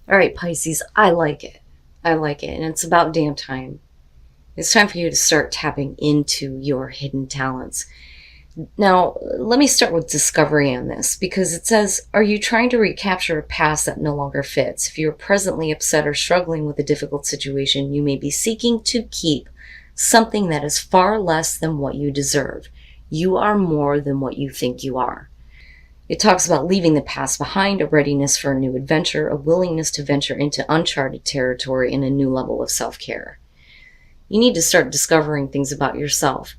All right, Pisces, I like it. I like it. And it's about damn time. It's time for you to start tapping into your hidden talents. Now, let me start with discovery on this because it says, are you trying to recapture a past that no longer fits? If you are presently upset or struggling with a difficult situation, you may be seeking to keep something that is far less than what you deserve. You are more than what you think you are. It talks about leaving the past behind, a readiness for a new adventure, a willingness to venture into uncharted territory, and a new level of self-care. You need to start discovering things about yourself.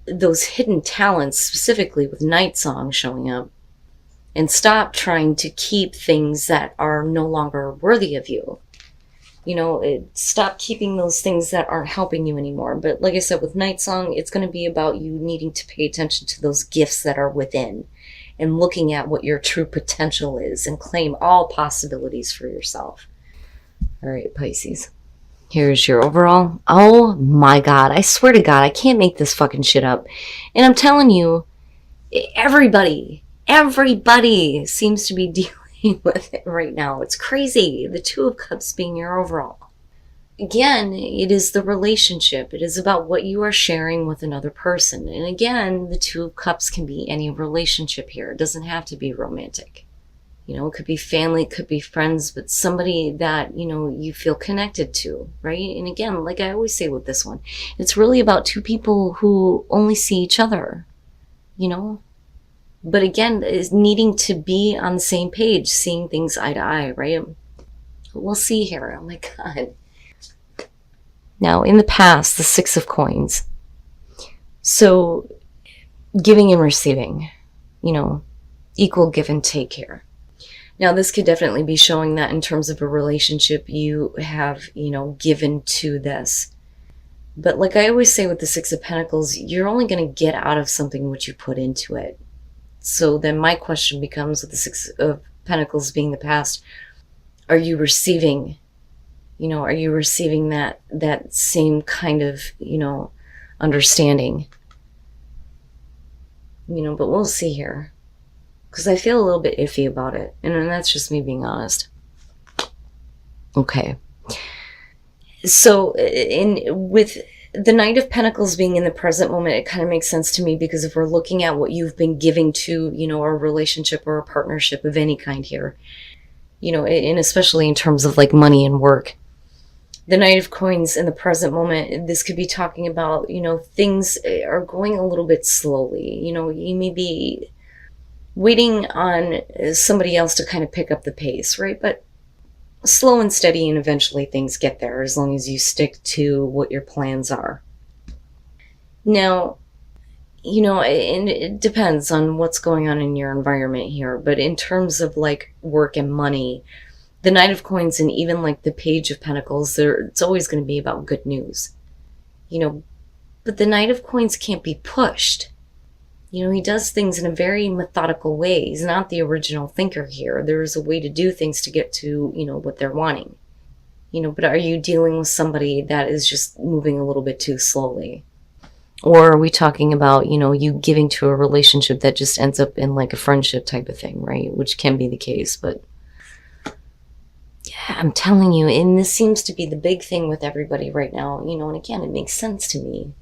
Those hidden talents, specifically with Night Song showing up, and stop trying to keep things that are no longer worthy of you. Stop keeping those things that aren't helping you anymore. But like I said, with Night Song, it's going to be about you needing to pay attention to those gifts that are within and looking at what your true potential is and claim all possibilities for yourself. All right, Pisces. Here's your overall. Oh my God. I swear to God, I can't make this fucking shit up. And I'm telling you, everybody seems to be dealing with it right now. It's crazy. The Two of Cups being your overall. Again, it is the relationship. It is about what you are sharing with another person. And again, the Two of Cups can be any relationship here. It doesn't have to be romantic. It could be family, it could be friends, but somebody that, you feel connected to, right? And again, like I always say with this one, it's really about two people who only see each other, But again, is needing to be on the same page, seeing things eye to eye, right? We'll see here. Oh my God. Now, in the past, the Six of Coins. So, giving and receiving, equal give and take here. Now, this could definitely be showing that in terms of a relationship you have, given to this. But like I always say with the Six of Pentacles, you're only going to get out of something what you put into it. So then my question becomes, with the Six of Pentacles being the past, are you receiving, are you receiving that same kind of, understanding? But we'll see here. Because I feel a little bit iffy about it. And that's just me being honest. Okay. So with the Knight of Pentacles being in the present moment, it kind of makes sense to me, because if we're looking at what you've been giving to, a relationship or a partnership of any kind here, and especially in terms of like money and work, the Knight of Coins in the present moment, this could be talking about, things are going a little bit slowly. You may be waiting on somebody else to kind of pick up the pace, right? But slow and steady, and eventually things get there as long as you stick to what your plans are. Now, and it depends on what's going on in your environment here, but in terms of like work and money, the Knight of Coins and even like the Page of Pentacles, it's always going to be about good news, but the Knight of Coins can't be pushed. He does things in a very methodical way. He's not the original thinker here. There's a way to do things to get to, what they're wanting. But are you dealing with somebody that is just moving a little bit too slowly? Or are we talking about, you giving to a relationship that just ends up in like a friendship type of thing, right? Which can be the case, but yeah, I'm telling you, and this seems to be the big thing with everybody right now, and again, it makes sense to me.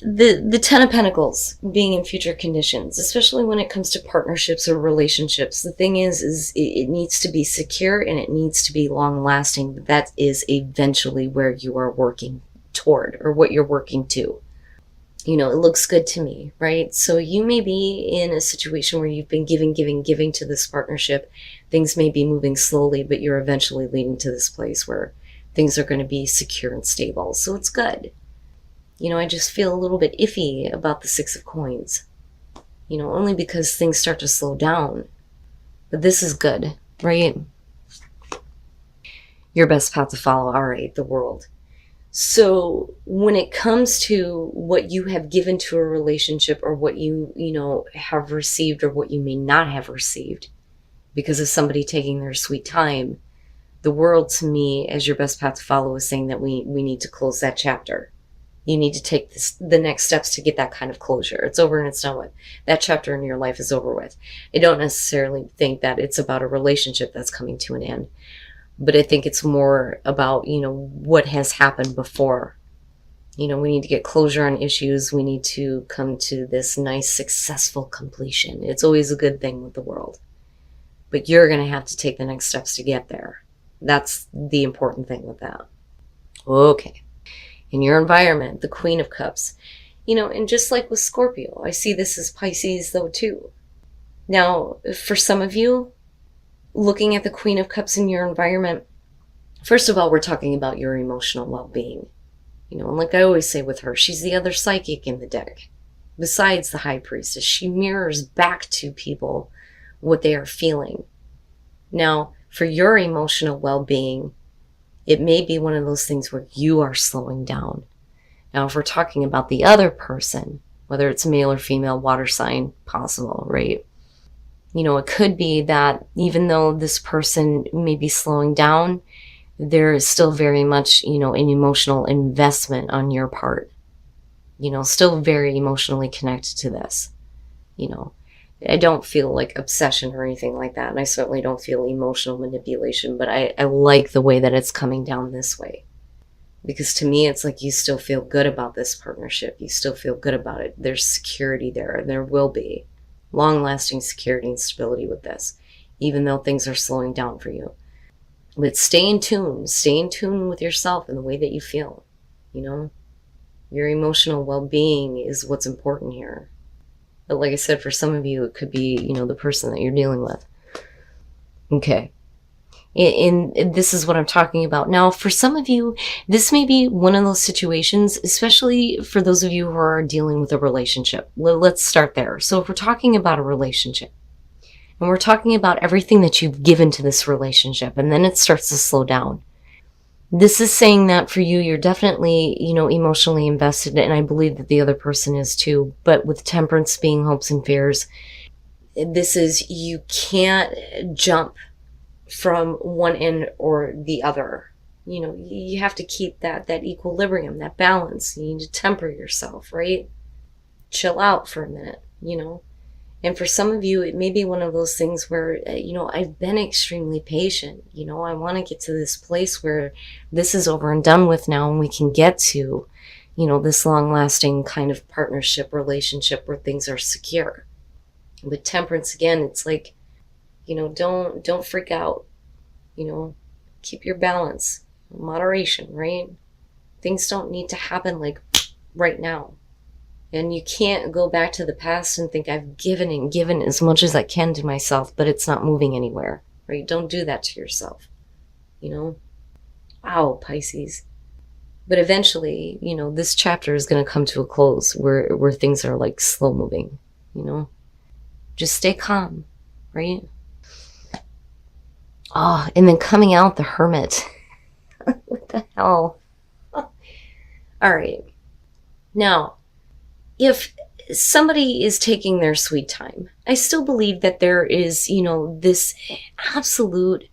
The Ten of Pentacles being in future conditions, especially when it comes to partnerships or relationships, the thing is it needs to be secure and it needs to be long lasting. But that is eventually where you are working toward, or what you're working to. It looks good to me, right? So you may be in a situation where you've been giving to this partnership. Things may be moving slowly, but you're eventually leading to this place where things are going to be secure and stable. So it's good. I just feel a little bit iffy about the Six of Coins, only because things start to slow down. But this is good, right? Your best path to follow, all right, the World. So when it comes to what you have given to a relationship, or what you have received, or what you may not have received because of somebody taking their sweet time, the World to me as your best path to follow is saying that we need to close that chapter. You need to take the next steps to get that kind of closure. It's over and it's done with. That chapter in your life is over with. I don't necessarily think that it's about a relationship that's coming to an end. But I think it's more about, what has happened before. We need to get closure on issues. We need to come to this nice, successful completion. It's always a good thing with the world. But you're going to have to take the next steps to get there. That's the important thing with that. Okay. In your environment, the Queen of Cups. And just like with Scorpio, I see this as Pisces though too. Now, for some of you, looking at the Queen of Cups in your environment, first of all, we're talking about your emotional well-being. And like I always say with her, she's the other psychic in the deck. Besides the High Priestess, she mirrors back to people what they are feeling. Now, for your emotional well-being, it may be one of those things where you are slowing down. Now, if we're talking about the other person, whether it's male or female, water sign, possible, right? It could be that even though this person may be slowing down, there is still very much, an emotional investment on your part. Still very emotionally connected to this. I don't feel like obsession or anything like that. And I certainly don't feel emotional manipulation, but I like the way that it's coming down this way. Because to me, it's like you still feel good about this partnership. You still feel good about it. There's security there, and there will be long-lasting security and stability with this, even though things are slowing down for you. But stay in tune. Stay in tune with yourself and the way that you feel. Your emotional well-being is what's important here. But like I said, for some of you, it could be, the person that you're dealing with. Okay. And this is what I'm talking about. Now, for some of you, this may be one of those situations, especially for those of you who are dealing with a relationship. Let's start there. So if we're talking about a relationship, and we're talking about everything that you've given to this relationship, and then it starts to slow down. This is saying that for you, you're definitely, emotionally invested, and I believe that the other person is too. But with Temperance being hopes and fears, this is you can't jump from one end or the other. You have to keep that equilibrium, that balance. You need to temper yourself, right? Chill out for a minute, And for some of you, it may be one of those things where, I've been extremely patient. I want to get to this place where this is over and done with now, and we can get to, this long-lasting kind of partnership, relationship where things are secure. With Temperance, again, it's like, don't freak out. Keep your balance, moderation, right? Things don't need to happen like right now. And you can't go back to the past and think I've given and given as much as I can to myself, but it's not moving anywhere, right? Don't do that to yourself, Wow, Pisces. But eventually, this chapter is going to come to a close where things are like slow moving, Just stay calm, right? Oh, and then coming out the Hermit. What the hell? All right. Now, if somebody is taking their sweet time, I still believe that there is, this absolute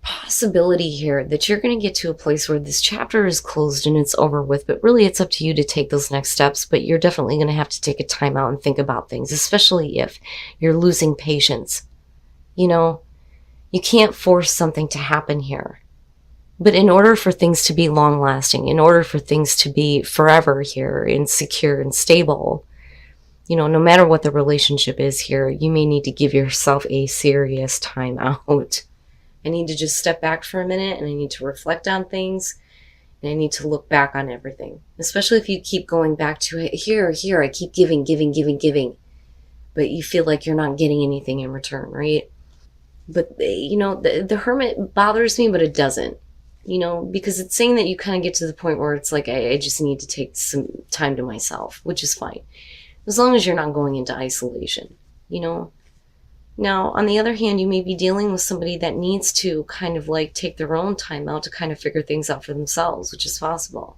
possibility here that you're going to get to a place where this chapter is closed and it's over with, but really it's up to you to take those next steps. But you're definitely going to have to take a time out and think about things, especially if you're losing patience. You can't force something to happen here. But in order for things to be long lasting, in order for things to be forever here and secure and stable, no matter what the relationship is here, you may need to give yourself a serious time out. I need to just step back for a minute, and I need to reflect on things, and I need to look back on everything. Especially if you keep going back to it, here, I keep giving, but you feel like you're not getting anything in return, right? But, the Hermit bothers me, but it doesn't, because it's saying that you kind of get to the point where it's like, I just need to take some time to myself, which is fine. As long as you're not going into isolation, Now, on the other hand, you may be dealing with somebody that needs to kind of like take their own time out to kind of figure things out for themselves, which is possible,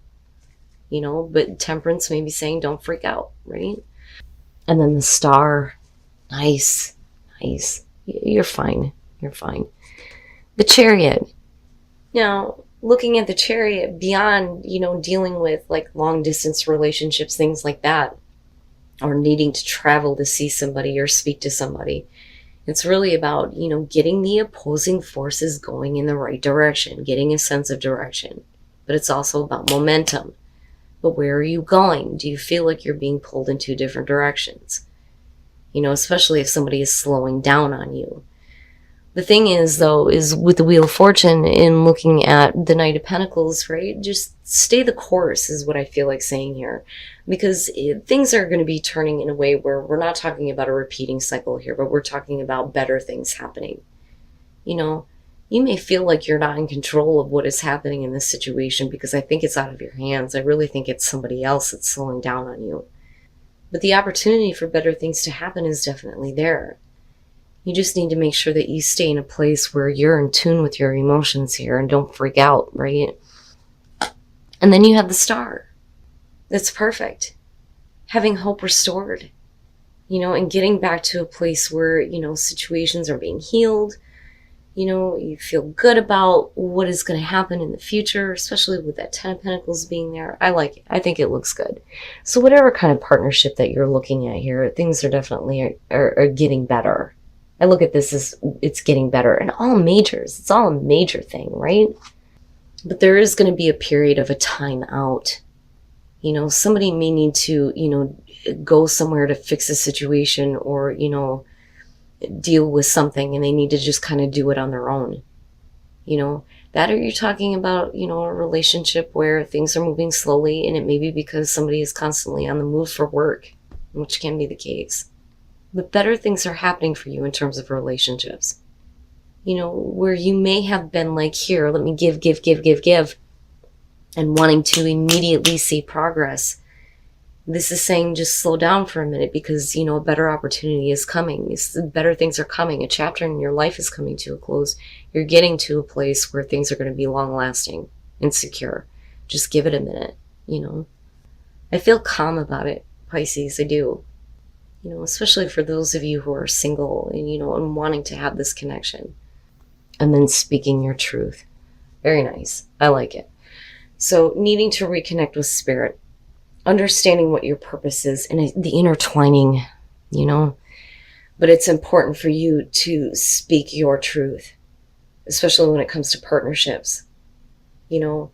but Temperance may be saying, don't freak out, right? And then the Star, nice. You're fine. The Chariot. Now, looking at the Chariot beyond, dealing with like long distance relationships, things like that, or needing to travel to see somebody or speak to somebody, It's really about, getting the opposing forces going in the right direction, getting a sense of direction. But it's also about momentum. But where are you going? Do you feel like you're being pulled in two different directions? Especially if somebody is slowing down on you. The thing is, though, is with the Wheel of Fortune, in looking at the Knight of Pentacles, right? Just stay the course is what I feel like saying here. Because things are going to be turning in a way where we're not talking about a repeating cycle here, but we're talking about better things happening. You may feel like you're not in control of what is happening in this situation because I think it's out of your hands. I really think it's somebody else that's slowing down on you. But the opportunity for better things to happen is definitely there. You just need to make sure that you stay in a place where you're in tune with your emotions here and don't freak out, right? And then you have the Star. That's perfect. Having hope restored, and getting back to a place where, situations are being healed. You feel good about what is going to happen in the future, especially with that Ten of Pentacles being there. I like it. I think it looks good. So whatever kind of partnership that you're looking at here, things are definitely are getting better. I look at this as it's getting better in all majors. It's all a major thing, right? But there is going to be a period of a time out. Somebody may need to, go somewhere to fix a situation or, deal with something, and they need to just kind of do it on their own. That, or you're talking about, a relationship where things are moving slowly, and it may be because somebody is constantly on the move for work, which can be the case. But better things are happening for you in terms of relationships. Where you may have been like, here, let me give, and wanting to immediately see progress. This is saying just slow down for a minute because, a better opportunity is coming. Better things are coming. A chapter in your life is coming to a close. You're getting to a place where things are going to be long-lasting and secure. Just give it a minute, I feel calm about it, Pisces, I do. Especially for those of you who are single and, and wanting to have this connection. And then speaking your truth. Very nice. I like it. So needing to reconnect with spirit. Understanding what your purpose is and the intertwining, But it's important for you to speak your truth, especially when it comes to partnerships, And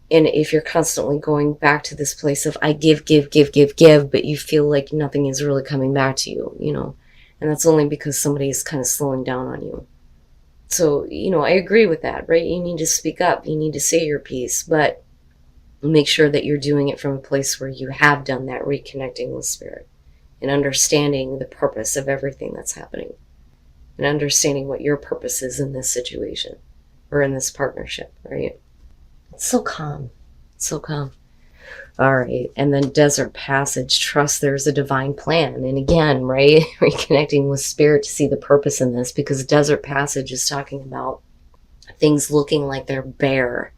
if you're constantly going back to this place of I give, but you feel like nothing is really coming back to you, And that's only because somebody is kind of slowing down on you. So, I agree with that, right? You need to speak up. You need to say your piece, but make sure that you're doing it from a place where you have done that reconnecting with spirit and understanding the purpose of everything that's happening and understanding what your purpose is in this situation or in this partnership, right? It's so calm. It's so calm. All right. And then Desert Passage, trust there's a divine plan. And again, right, reconnecting with spirit to see the purpose in this, because Desert Passage is talking about things looking like they're bare,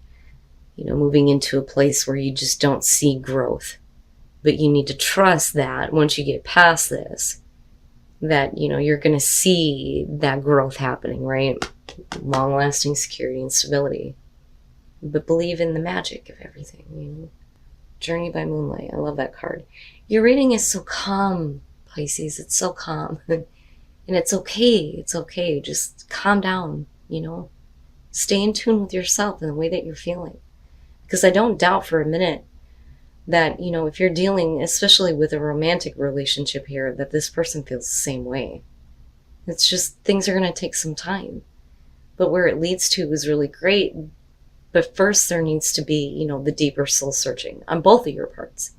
moving into a place where you just don't see growth. But you need to trust that once you get past this, that, you're going to see that growth happening, right? Long-lasting security and stability. But believe in the magic of everything, Journey by Moonlight. I love that card. Your reading is so calm, Pisces. It's so calm. And it's okay. It's okay. Just calm down, Stay in tune with yourself and the way that you're feeling. Because I don't doubt for a minute that, if you're dealing, especially with a romantic relationship here, that this person feels the same way. It's just things are going to take some time. But where it leads to is really great. But first there needs to be, the deeper soul searching on both of your parts.